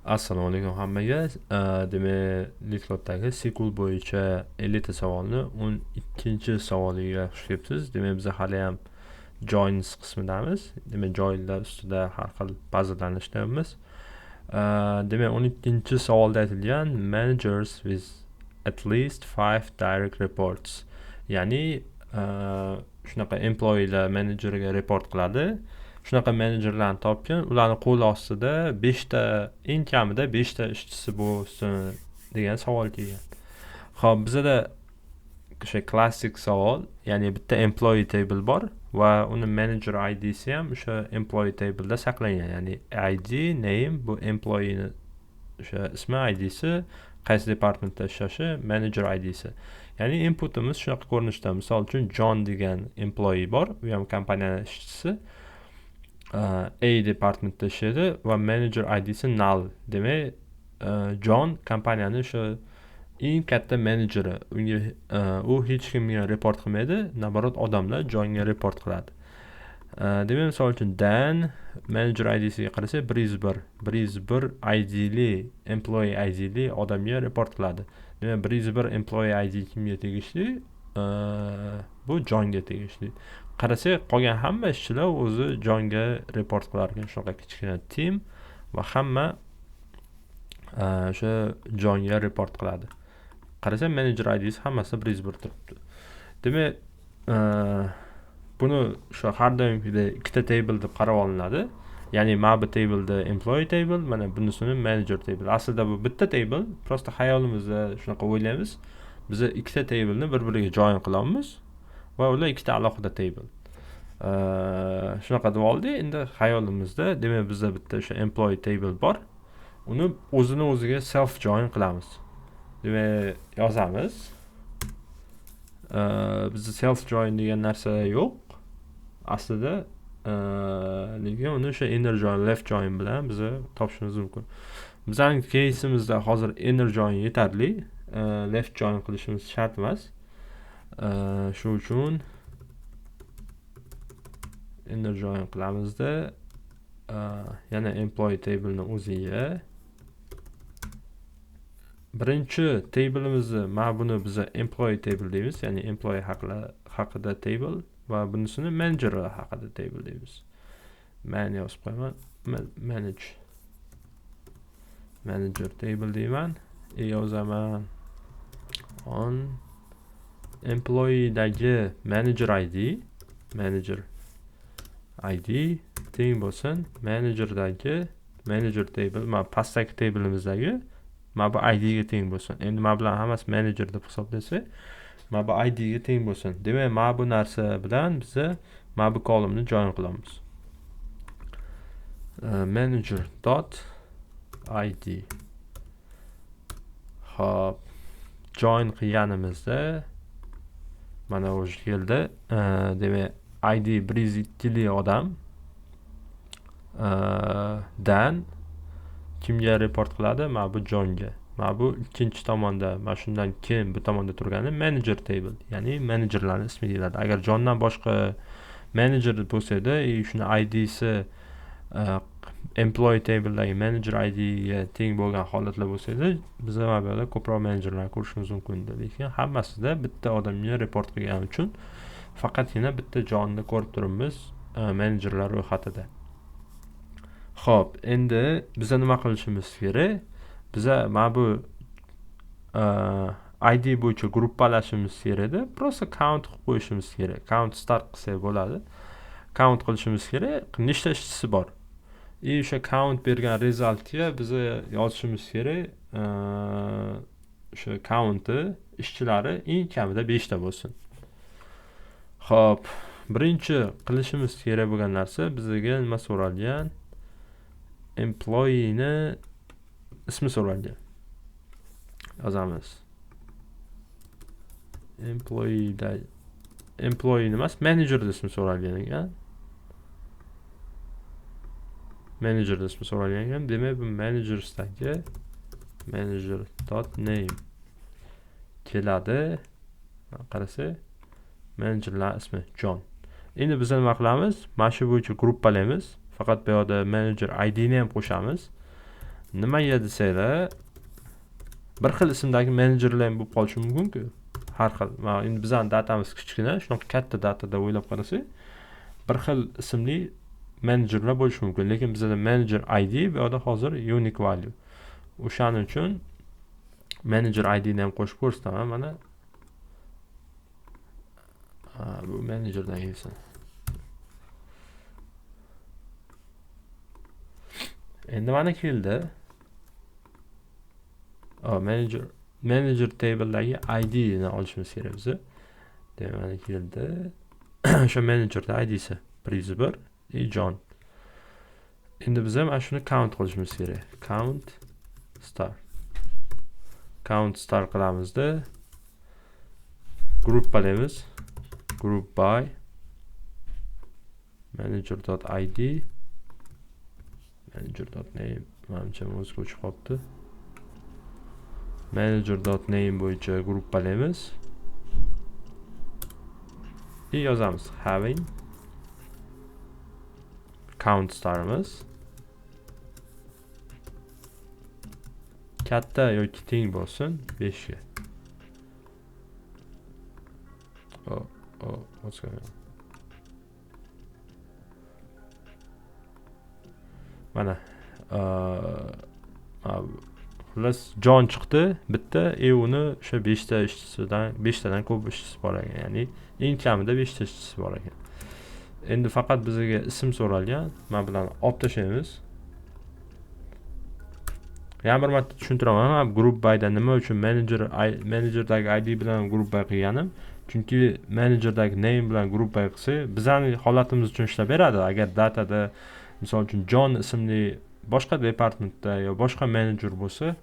Assalomu alaykum hammaga. Demak, Litloddagi SQL bo'yicha 50 ta savolni 12-savoliga xush kelibsiz. Demak, biz hali ham joins qismidamiz. Demak, joylar ustida har xil bazalarni ishlayapmiz. Demak, 12-savolda aytilgan managers with at least 5 direct reports. Ya'ni shunaqa employeelar managerga report qiladi. Shunaqa menejerlarni topgan, ularni qo'l ostida 5 ta, eng kamida 5 ta ishchisi bo'lsin degan savol kelgan. Xo'p, bizada o'sha klassik savol, ya'ni bitta employee table bor va uni manager ID'si ham o'sha employee table'da saqlangan. Ya'ni ID, name bu employee'ni o'sha ismi, ID'si, qaysi departmentda ishlashi, manager ID'si. Ya'ni inputimiz shunaqa ko'rinishda. Misol uchun John degan employee bor, u ham kompaniyaning ishchisi. A departmentda ishlaydi va manager ID'si null. Demak, John kompaniyani o'sha eng katta menejeri. U hech kimga report qilmaydi, naborot odamlar Johnga report qiladi. Demak, misol uchun Dan manager ID'siga qarasak 101 ID'li, employee ID'li odamga report qiladi. Demak, 101 employee ID kimga tegishli? Bu Johnga tegishli. Qarasak, qolgan hamma ishchilar o'zi Johnga report qilar ekan, shunaqa kichkina team va hamma o'sha Johnga report qiladi. Qarasak, manager ID'si hammasi 101 turibdi. Demak, buni o'sha har doimgidek ikkita table deb qarab olinadi. Ya'ni mana bu tableda employee table, mana bunisini manager table. Aslida bu bitta table, prosta xayolimizda shunaqa o'ylaymiz. Biz ikkita tableni bir-biriga join qilamiz va ular ikkita alohida table. Shunaqa deb oldik. Endi xayolimizda, demak, bizda bitta o'sha employee table bor. Uni o'zini o'ziga self join qilamiz. Demak, yozamiz. Bizda self join degan narsa yo'q. Aslida, lekin uni o'sha inner join, left join bilan biz topishimiz mumkin. Bizning case'imizda hozir inner join yetarli. Left join qilishimiz shart emas. Shu uchun inner join qilamizda yana employee table'ni o'ziga birinchi table'imizni, mana buni biz employee table deymiz, ya'ni employee haqida table va bunisini manager haqida table deymiz. Man yozib qo'yaman. Manager table deyman. Yozaman on employee'dagi manager ID teng bo'lsin managerdagi manager table, mana pastdagi table'imizdagi mana bu ID ga teng bo'lsin. Endi mana bular hammasi manager deb hisoblasak, mana bu ID ga teng bo'lsin. Demak, mana bu narsa bilan biz mana bu kolumni join qilamiz. manager.id. Xo'p, join qilganimizda mana o'sha keldi. Demak, ID 102 odam Dan kimga report qiladi? Mana bu Johnga. Mana bu ikkinchi tomonda, mana shundan keyin bu tomonda turgani manager table, ya'ni menejerlarning ismi deyiladi. Agar Johndan boshqa manager bo'lsa-da, shuni ID'si employee table'dagi manager ID'ga teng bo'lgan holatlar bo'lsa-da, biz mana bu yerda ko'proq menejerlarni ko'rishimiz mumkin. Lekin hammasida bitta odamga report qilgani uchun faqatgina bitta Johnni ko'rib turibmiz menejerlar ro'yxatida. Xo'p, endi biz nima qilishimiz kerak? Biz mana bu ID bo'yicha gruppalashimiz kerak-da. Prosta count qilib qo'yishimiz kerak. Count start qilsak bo'ladi. Count qilishimiz kerak. Nechta ishchisi bor? O'sha count bergan resultga biz yozishimiz kerak. O'sha count'i ishchilari eng kamida 5 ta bo'lsin. Xo'p, birinchi qilishimiz kerak bo'lgan narsa, bizga nima so'ralgan? Employee'ni ismi so'ralgan. Yozamiz. Employee emas, manager ismi so'ralgan ekan. Manager ismi so'ralgan ekan. Demak, bu managers'dagi manager.name keladi. Qarasa, managerlar ismi John. Endi biz nima qilamiz? Mana shu bo'yicha gruppalaymiz. Faqat bu yerda manager ID ni ham qo'shamiz. nimaga desanglar, bir xil ismdagi menejerlar ham bo'lib qolishi mumkin-ku. Har xil. Endi bizning datamiz kichkina, shunaqa katta datada o'ylab qarasak, bir xil ismli menejerlar bo'lishi mumkin, lekin bizda manager ID bu yerda hozir unique value. O'shaning uchun manager ID ni ham qo'shib ko'rsataman. Mana bu managerdan kelsin. Endi mana keldi. Manager table'dagi ID ni olishimiz kerak biz. Demak, mana keldi. O'sha managerda ID'si Prizber John. Endi biz ham shuni count qilishimiz kerak. Count star qilamizda gruppalaymiz. Group by manager.id manager.name menimcha o'zga o'chib qolibdi. Manager.name bo'yicha gruppalaymiz. Yozamiz having count starimiz katta yoki teng bo'lsin 5 ga. What's going on? Mana xullas John chiqdi bitta, uni o'sha 5 ta ishchisidan 5 tadan ko'p ishchisi bor ekan, ya'ni eng kamida 5 ta ishchisi bor ekan. Endi faqat bizga ism so'ralgan. Men bilan olib tashlaymiz. Yana bir marta tushuntiraman, group by'da nima uchun managerdagi ID bilan group by qilganim. Chunki managerdagi name bilan group by qilsa, bizning holatimiz uchun ishlab beradi. Agar datada misol uchun John ismli boshqa departamentda yo boshqa manager bo'lsa,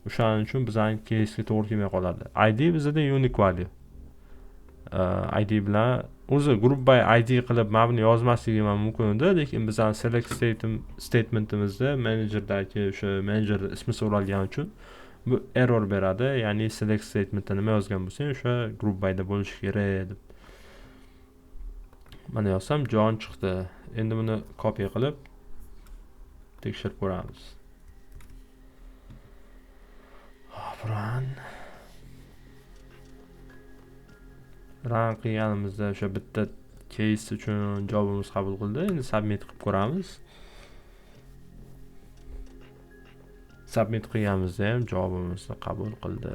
o'shaning uchun bizning case'ga to'g'ri kelmay qoladi. ID bizda unique value. ID bilan o'zi group by ID qilib mana buni yozmasligim ham mumkin edi, lekin bizning select statementimizda managerdagi o'sha manager ismi so'ralgani uchun bu error beradi. Ya'ni select statementda nima yozgan bo'lsang, o'sha group by'da bo'lishi kerak deb. Mana yozsam John chiqdi. Endi buni copy qilib tekshirib ko'ramiz. Run qilganimizda o'sha bitta case uchun javobimiz qabul qildi. Endi submit qilib ko'ramiz. Submit qilganimizda ham javobimizni qabul qildi.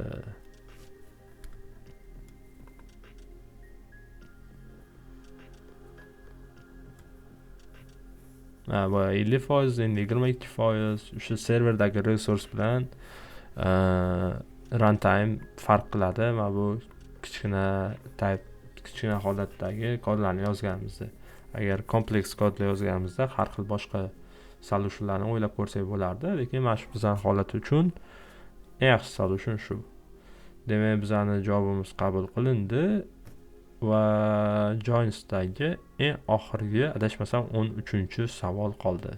Bu 50%, endi 22% o'sha serverdagi resource bilan runtime farq qiladi. Mana bu kichkina holatdagi kodlarni yozganimizda, agar kompleks kodlar yozganimizda har xil boshqa solutionlarni o'ylab ko'rsak bo'lardi, lekin mana shu bizning holat uchun eng yaxshi solution shu. Demak, bizning javobimiz qabul qilindi va Joins'dagi eng oxirgi adashmasam 13-savol qoldi.